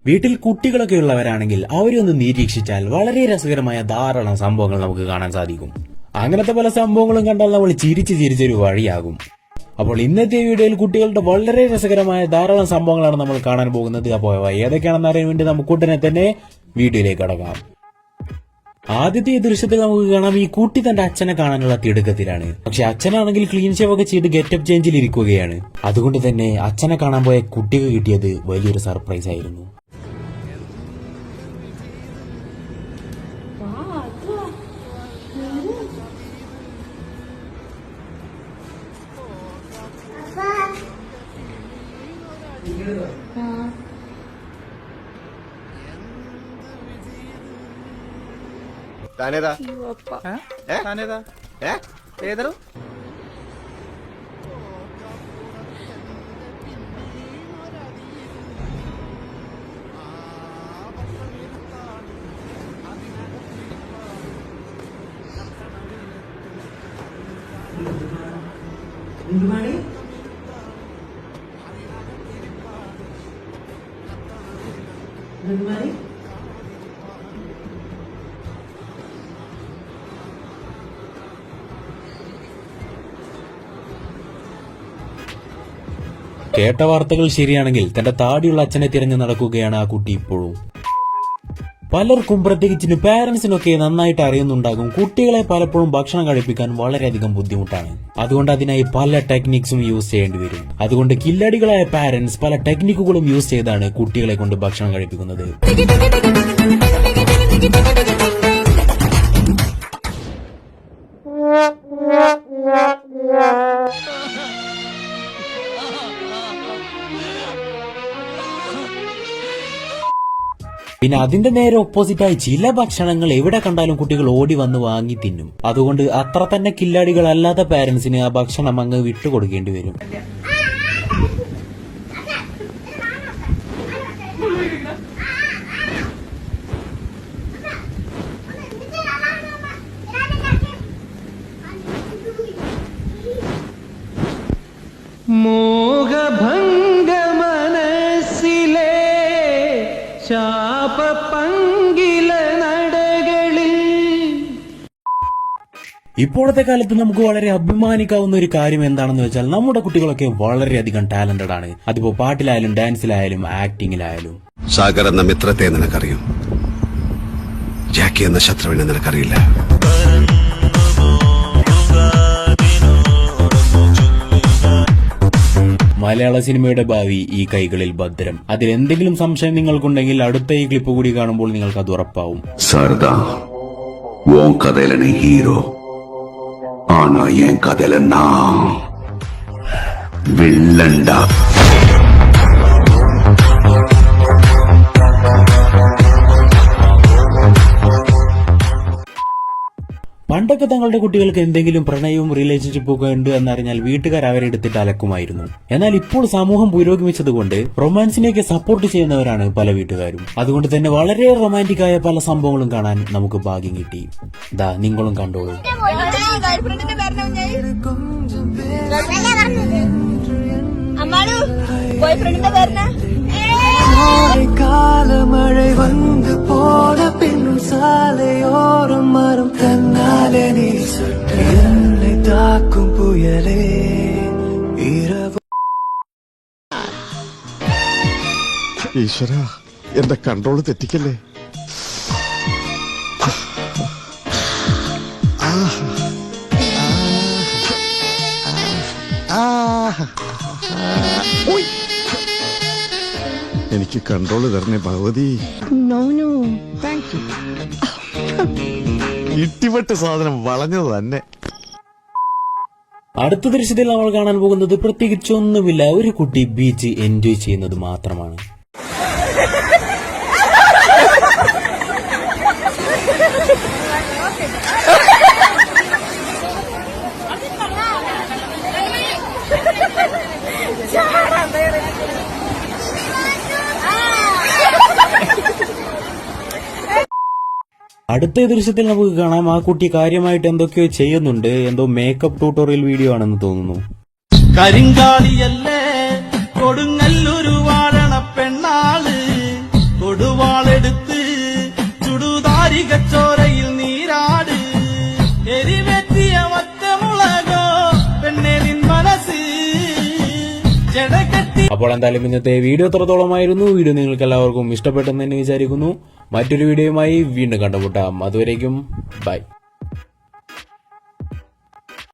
വീട്ടിൽ കുട്ടികളൊക്കെ ഉള്ളവരാണെങ്കിൽ അവരൊന്ന് നിരീക്ഷിച്ചാൽ വളരെ രസകരമായ ധാരാളം സംഭവങ്ങൾ നമുക്ക് കാണാൻ സാധിക്കും. അങ്ങനത്തെ പല സംഭവങ്ങളും കണ്ടാൽ നമ്മൾ ചിരിച്ചൊരു വഴിയാകും. അപ്പോൾ ഇന്നത്തെ വീഡിയോയിൽ കുട്ടികളുടെ വളരെ രസകരമായ ധാരാളം സംഭവങ്ങളാണ് നമ്മൾ കാണാൻ പോകുന്നത്. അപ്പോൾ ഏതൊക്കെയാണെന്ന് അറിയാൻ വേണ്ടി നമുക്ക് ഉടനെ തന്നെ വീഡിയോയിലേക്ക് കടക്കാം. ആദ്യത്തെ ഈ ദൃശ്യത്തിൽ നമുക്ക് കാണാം, ഈ കുട്ടി തന്റെ അച്ഛനെ കാണാനുള്ള തിടുക്കത്തിലാണ്. പക്ഷെ അച്ഛനാണെങ്കിൽ ക്ലീൻ ഷേവ് ഒക്കെ ചെയ്ത് ഗെറ്റപ്പ് ചേഞ്ചിൽ ഇരിക്കുകയാണ്. അതുകൊണ്ട് തന്നെ അച്ഛനെ കാണാൻ പോയ കുട്ടിക്ക് കിട്ടിയത് വലിയൊരു സർപ്രൈസ് ആയിരുന്നു. താനേതാ താനേതാ ഏതോ കേട്ട വാർത്തകൾ ശരിയാണെങ്കിൽ തന്റെ താടിയുള്ള അച്ഛനെ തിരഞ്ഞു നടക്കുകയാണ് ആ കുട്ടി ഇപ്പോഴും. പലർക്കും പ്രത്യേകിച്ച് പാരന്റ്സിനൊക്കെ നന്നായിട്ട് അറിയുന്നുണ്ടാകും, കുട്ടികളെ പലപ്പോഴും ഭക്ഷണം കഴിപ്പിക്കാൻ വളരെയധികം ബുദ്ധിമുട്ടാണ്. അതുകൊണ്ട് അതിനായി പല ടെക്നിക്സും യൂസ് ചെയ്യേണ്ടി വരും. അതുകൊണ്ട് കില്ലടികളായ പാരന്റ്സ് പല ടെക്നിക്കുകളും യൂസ് ചെയ്താണ് കുട്ടികളെ കൊണ്ട് ഭക്ഷണം കഴിപ്പിക്കുന്നത്. പിന്നെ അതിന്റെ നേരെ ഓപ്പോസിറ്റായി ചില ഭക്ഷണങ്ങൾ എവിടെ കണ്ടാലും കുട്ടികൾ ഓടി വന്ന് വാങ്ങി തിന്നും. അതുകൊണ്ട് അത്ര തന്നെ കില്ലാടികളല്ലാത്ത പാരന്റ്സിന് ആ ഭക്ഷണം അങ്ങ് വിട്ടുകൊടുക്കേണ്ടി വരും. മോഹഭംഗ മനസ്സിലെ ശാപപങ്കില നടകളിൽ. ഇപ്പോഴത്തെ കാലത്ത് നമുക്ക് വളരെ അഭിമാനിക്കാവുന്ന ഒരു കാര്യം എന്താണെന്ന് വെച്ചാൽ നമ്മുടെ കുട്ടികളൊക്കെ വളരെയധികം ടാലന്റഡ് ആണ്. അതിപ്പോ പാട്ടിലായാലും ഡാൻസിലായാലും ആക്ടിങ്ങിലായാലും. സാഗർ എന്ന മിത്രത്തെ നിനക്കറിയും, ജാക്കി എന്ന ശത്രുവിനെ നിനക്കറിയില്ല. മലയാള സിനിമയുടെ ഭാവി ഈ കൈകളിൽ ഭദ്രം. അതിൽ എന്തെങ്കിലും സംശയം നിങ്ങൾക്കുണ്ടെങ്കിൽ അടുത്ത ഈ ക്ലിപ്പ് കൂടി കാണുമ്പോൾ നിങ്ങൾക്ക് അത് ഉറപ്പാവും. സർദാ உன் கதையில நீ ஹீரோ, ஆனா என் கதையில நான் வில்லன்டா. പണ്ടൊക്കെ തങ്ങളുടെ കുട്ടികൾക്ക് എന്തെങ്കിലും പ്രണയവും റിലേഷൻഷിപ്പും ഒക്കെ ഉണ്ട് എന്നറിഞ്ഞാൽ വീട്ടുകാർ അവരെ എടുത്തിട്ട് അലക്കുമായിരുന്നു. എന്നാൽ ഇപ്പോൾ സമൂഹം പുരോഗമിച്ചതുകൊണ്ട് റൊമാൻസിനെയൊക്കെ സപ്പോർട്ട് ചെയ്യുന്നവരാണ് പല വീട്ടുകാരും. അതുകൊണ്ട് തന്നെ വളരെ റൊമാൻറ്റിക് ആയ പല സംഭവങ്ങളും കാണാൻ നമുക്ക് ഭാഗ്യം കിട്ടി. ദാ നിങ്ങളും കണ്ടോളൂ. കാലമഴ വന്ന് പോണ പിന്നും സാലയോരം മരം തന്നാലെ നീ എന്നെ താക്കും പുയലേ ഇരവ്. ഈശ്വര, എന്റെ കൺട്രോള് തെറ്റിക്കല്ലേ. എനിക്ക് കൺട്രോള് തരണേ ഭഗവതി. ഇട്ടിപ്പെട്ട് സാധനം വളഞ്ഞത് തന്നെ. അടുത്ത ദൃശ്യത്തിൽ നമ്മൾ കാണാൻ പോകുന്നത് പ്രത്യേകിച്ചൊന്നുമില്ല, ഒരു കുട്ടി ബീച്ച് എൻജോയ് ചെയ്യുന്നത് മാത്രമാണ്. അടുത്ത ദൃശ്യത്തിൽ നമുക്ക് കാണാം, ആ കുട്ടി കാര്യമായിട്ട് എന്തൊക്കെയോ ചെയ്യുന്നുണ്ട്. എന്തോ മേക്കപ്പ് ട്യൂട്ടോറിയൽ വീഡിയോ ആണെന്ന് തോന്നുന്നു. കരിങ്കാളിയല്ലേ കൊടുങ്ങല്ലൊരു വാഴണ പെണ്ണാള് എരിവെത്തിയ ഒറ്റമുളകോ പെണ്ണെ നിൻ മനസ്സ് ജടകെട്ടി. അപ്പോൾ എന്തായാലും ഇന്നത്തെ വീഡിയോ എത്രത്തോളമായിരുന്നു. വീഡിയോ നിങ്ങൾക്ക് എല്ലാവർക്കും ഇഷ്ടപ്പെട്ടെന്ന് തന്നെ വിചാരിക്കുന്നു. മറ്റൊരു വീഡിയോയുമായി വീണ്ടും കണ്ടുമുട്ടാം. അതുവരേക്കും ബൈ.